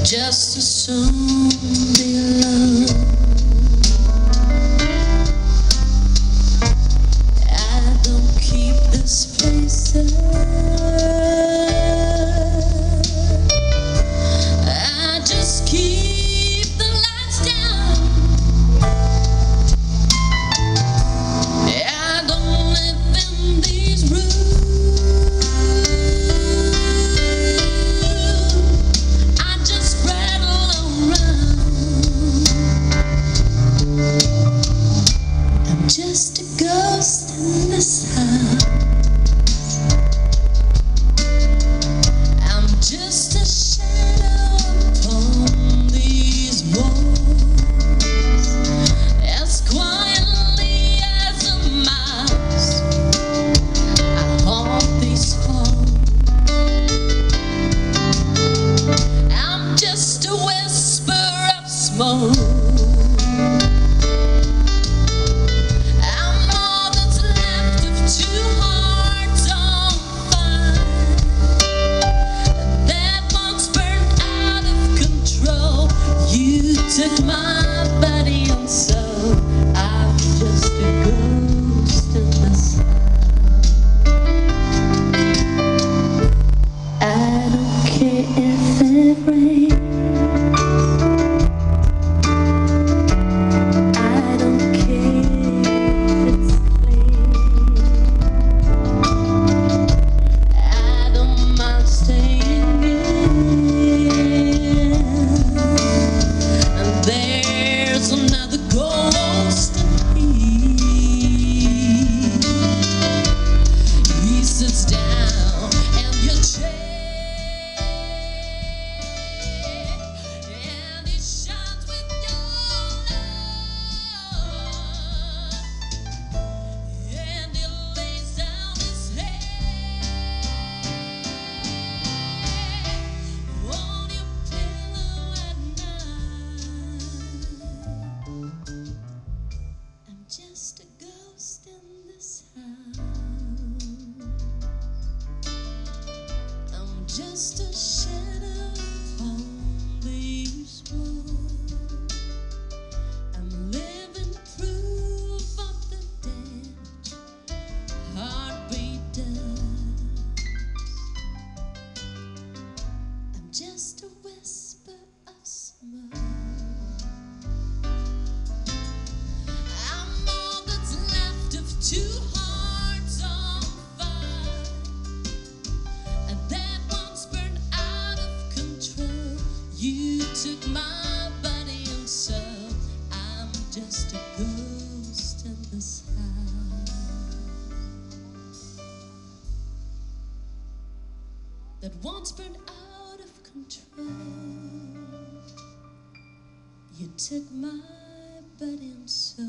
just to soon be alone. I don't keep this place up. I just keep the lights down. I don't live in these rooms. I just rattle around. I'm just a ghost in this house. I'm just a shadow upon these walls, as quietly as a mouse. I haunt these halls. I'm just a whisper of smoke. I'm all that's left of two hearts on fire that once burned out of control. You took my body and soul. I'm just a ghost in the sun. I don't care if it rains. I don't care if it's clean. I don't mind staying in. And there's another ghost in here. He sits down in your chair, and he shines with your love, and he lays down his head on your pillow at night. I'm just a ghost in this house. I'm just a shadow upon these walls. I'm living proof of the damage heartbeat does. I'm just a whisper of smoke. I'm all that's left of two hearts on fire that once burned out of control. You took my body and soul. I'm just a ghost in this house that once burned out of control. You took my body and soul.